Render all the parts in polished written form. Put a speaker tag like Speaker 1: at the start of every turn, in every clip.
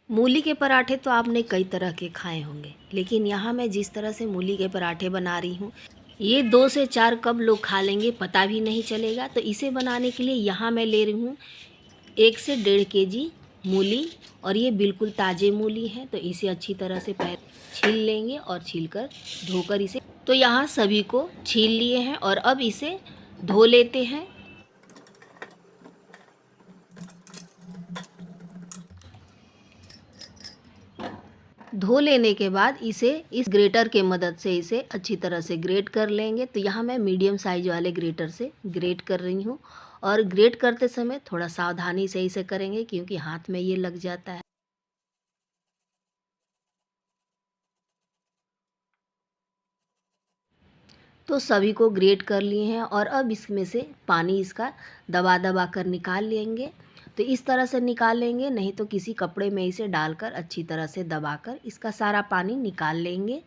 Speaker 1: मूली के पराठे तो आपने कई तरह के खाए होंगे, लेकिन यहाँ मैं जिस तरह से मूली के पराठे बना रही हूँ, ये 2 से 4 कब लोग खा लेंगे पता भी नहीं चलेगा। तो इसे बनाने के लिए यहाँ मैं ले रही हूँ 1 से 1.5 केजी मूली, और ये बिल्कुल ताज़े मूली है। तो इसे अच्छी तरह से पहले छील लेंगे और छीलकर धोकर इसे, तो यहाँ सभी को छील लिए हैं और अब इसे धो लेते हैं। धो लेने के बाद इसे इस ग्रेटर के मदद से इसे अच्छी तरह से ग्रेट कर लेंगे। तो यहाँ मैं मीडियम साइज वाले ग्रेटर से ग्रेट कर रही हूँ, और ग्रेट करते समय थोड़ा सावधानी से इसे करेंगे क्योंकि हाथ में ये लग जाता है। तो सभी को ग्रेट कर लिए हैं और अब इसमें से पानी इसका दबा दबा कर निकाल लेंगे। तो इस तरह से निकाल लेंगे, नहीं तो किसी कपड़े में इसे डालकर अच्छी तरह से दबाकर इसका सारा पानी निकाल लेंगे।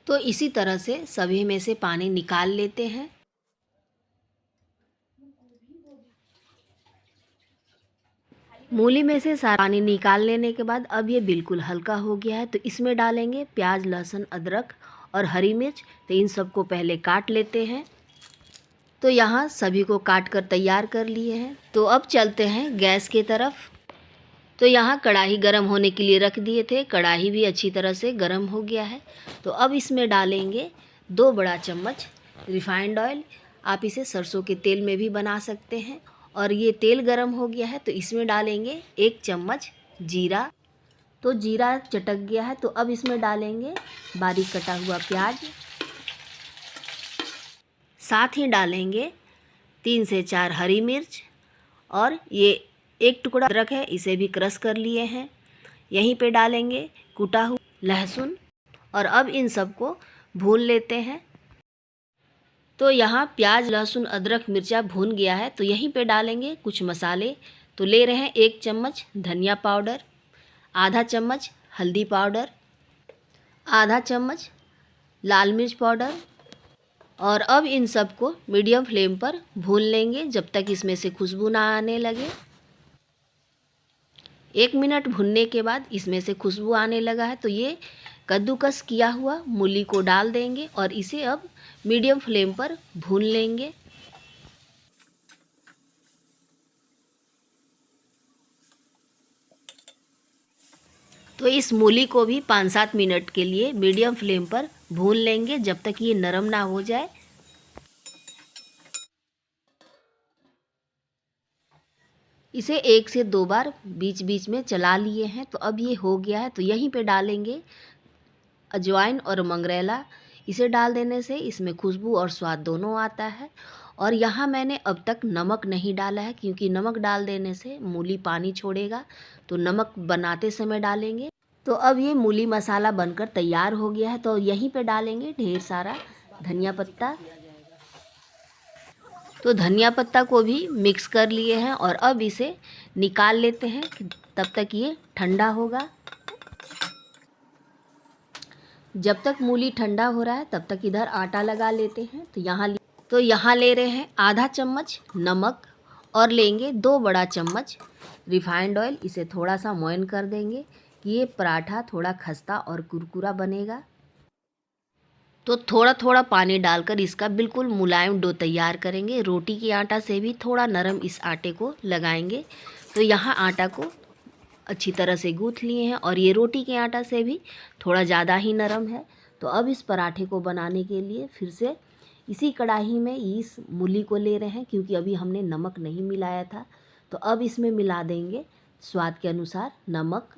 Speaker 1: तो इसी तरह से सभी में से पानी निकाल लेते हैं। मूली में से सारा पानी निकाल लेने के बाद अब ये बिल्कुल हल्का हो गया है। तो इसमें डालेंगे प्याज, लहसुन, अदरक और हरी मिर्च। तो इन सबको पहले काट लेते हैं। तो यहाँ सभी को काट कर तैयार कर लिए हैं। तो अब चलते हैं गैस की तरफ। तो यहाँ कढ़ाई गरम होने के लिए रख दिए थे। कढ़ाई भी अच्छी तरह से गरम हो गया है। तो अब इसमें डालेंगे 2 बड़ा चम्मच रिफाइंड ऑयल। आप इसे सरसों के तेल में भी बना सकते हैं। और ये तेल गरम हो गया है तो इसमें डालेंगे 1 चम्मच जीरा। तो जीरा चटक गया है तो अब इसमें डालेंगे बारीक कटा हुआ प्याज। साथ ही डालेंगे 3 से 4 हरी मिर्च, और ये 1 टुकड़ा अदरक है, इसे भी क्रश कर लिए हैं। यहीं पे डालेंगे कुटा हुआ लहसुन, और अब इन सबको भून लेते हैं। तो यहाँ प्याज, लहसुन, अदरक, मिर्चा भून गया है। तो यहीं पे डालेंगे कुछ मसाले। तो ले रहे हैं 1 चम्मच धनिया पाउडर, आधा चम्मच हल्दी पाउडर, आधा चम्मच लाल मिर्च पाउडर, और अब इन सबको मीडियम फ्लेम पर भून लेंगे जब तक इसमें से खुशबू ना आने लगे। 1 मिनट भुनने के बाद इसमें से खुशबू आने लगा है तो ये कद्दूकस किया हुआ मूली को डाल देंगे और इसे अब मीडियम फ्लेम पर भून लेंगे। तो इस मूली को भी 5-7 मिनट के लिए मीडियम फ्लेम पर भून लेंगे जब तक ये नरम ना हो जाए। इसे 1 से 2 बार बीच बीच में चला लिए हैं। तो अब ये हो गया है। तो यहीं पे डालेंगे अजवाइन और मंगरेला। इसे डाल देने से इसमें खुशबू और स्वाद दोनों आता है। और यहाँ मैंने अब तक नमक नहीं डाला है क्योंकि नमक डाल देने से मूली पानी छोड़ेगा, तो नमक बनाते समय डालेंगे। तो अब ये मूली मसाला बनकर तैयार हो गया है। तो यहीं पे डालेंगे ढेर सारा धनिया पत्ता। तो धनिया पत्ता को भी मिक्स कर लिए हैं और अब इसे निकाल लेते हैं, तब तक ये ठंडा होगा। जब तक मूली ठंडा हो रहा है तब तक इधर आटा लगा लेते हैं। तो यहाँ ले रहे हैं आधा चम्मच नमक, और लेंगे 2 बड़ा चम्मच रिफाइंड ऑयल। इसे थोड़ा सा मोयन कर देंगे कि ये पराठा थोड़ा खस्ता और कुरकुरा बनेगा। तो थोड़ा थोड़ा पानी डालकर इसका बिल्कुल मुलायम डो तैयार करेंगे। रोटी के आटा से भी थोड़ा नरम इस आटे को लगाएंगे। तो यहाँ आटा को अच्छी तरह से गूँथ लिए हैं और ये रोटी के आटा से भी थोड़ा ज़्यादा ही नरम है। तो अब इस पराठे को बनाने के लिए फिर से इसी कढ़ाई में इस मूली को ले रहे हैं क्योंकि अभी हमने नमक नहीं मिलाया था। तो अब इसमें मिला देंगे स्वाद के अनुसार नमक।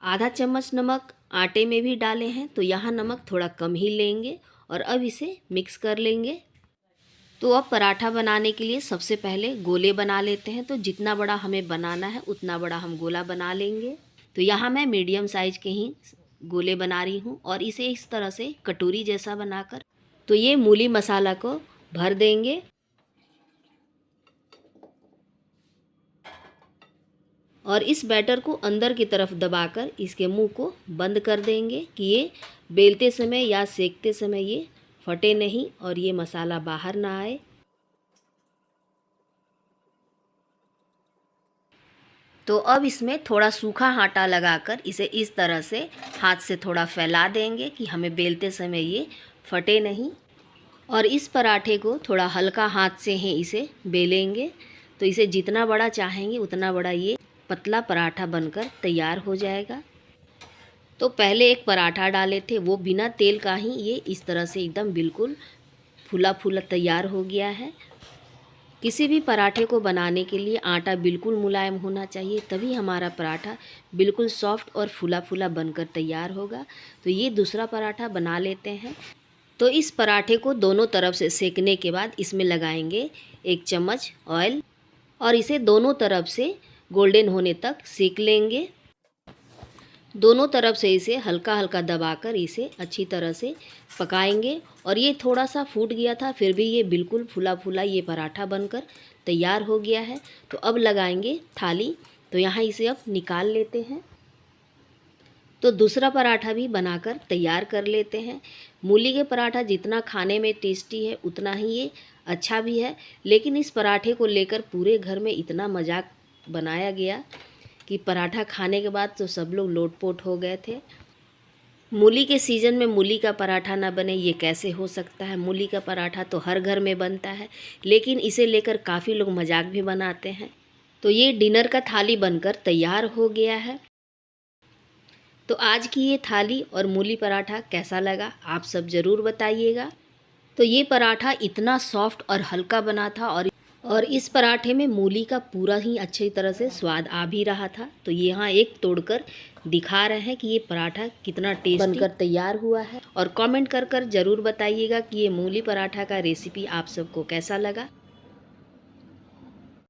Speaker 1: आधा चम्मच नमक आटे में भी डाले हैं, तो यहाँ नमक थोड़ा कम ही लेंगे और अब इसे मिक्स कर लेंगे। तो अब पराठा बनाने के लिए सबसे पहले गोले बना लेते हैं। तो जितना बड़ा हमें बनाना है उतना बड़ा हम गोला बना लेंगे। तो यहाँ मैं मीडियम साइज के ही गोले बना रही हूँ और इसे इस तरह से कटोरी जैसा बनाकर तो ये मूली मसाला को भर देंगे। और इस बैटर को अंदर की तरफ दबाकर इसके मुंह को बंद कर देंगे कि ये बेलते समय या सेकते समय ये फटे नहीं और ये मसाला बाहर ना आए। तो अब इसमें थोड़ा सूखा आटा लगाकर इसे इस तरह से हाथ से थोड़ा फैला देंगे कि हमें बेलते समय ये फटे नहीं। और इस पराठे को थोड़ा हल्का हाथ से ही इसे बेलेंगे, तो इसे जितना बड़ा चाहेंगे उतना बड़ा ये पतला पराठा बनकर तैयार हो जाएगा। तो पहले एक पराठा डाले थे, वो बिना तेल का ही ये इस तरह से एकदम बिल्कुल फूला फूला तैयार हो गया है। किसी भी पराठे को बनाने के लिए आटा बिल्कुल मुलायम होना चाहिए, तभी हमारा पराठा बिल्कुल सॉफ्ट और फूला फूला बनकर तैयार होगा। तो ये दूसरा पराठा बना लेते हैं। तो इस पराठे को दोनों तरफ से सेकने के बाद इसमें लगाएंगे 1 चम्मच ऑयल और इसे दोनों तरफ से गोल्डन होने तक सेक लेंगे। दोनों तरफ से इसे हल्का हल्का दबाकर इसे अच्छी तरह से पकाएंगे। और ये थोड़ा सा फूट गया था, फिर भी ये बिल्कुल फूला फूला ये पराठा बनकर तैयार हो गया है। तो अब लगाएंगे थाली। तो यहाँ इसे अब निकाल लेते हैं। तो दूसरा पराठा भी बनाकर तैयार कर लेते हैं। मूली के पराठा जितना खाने में टेस्टी है उतना ही ये अच्छा भी है, लेकिन इस पराठे को लेकर पूरे घर में इतना मजाक बनाया गया कि पराठा खाने के बाद तो सब लोग लोटपोट हो गए थे। मूली के सीज़न में मूली का पराठा ना बने ये कैसे हो सकता है। मूली का पराठा तो हर घर में बनता है, लेकिन इसे लेकर काफ़ी लोग मजाक भी बनाते हैं। तो ये डिनर का थाली बनकर तैयार हो गया है। तो आज की ये थाली और मूली पराठा कैसा लगा आप सब ज़रूर बताइएगा। तो ये पराठा इतना सॉफ्ट और हल्का बना था और इस पराठे में मूली का पूरा ही अच्छी तरह से स्वाद आ भी रहा था। तो यहाँ एक तोड़कर दिखा रहे हैं कि ये पराठा कितना टेस्टी बनकर तैयार हुआ है। और कमेंट कर ज़रूर बताइएगा कि ये मूली पराठा का रेसिपी आप सबको कैसा लगा।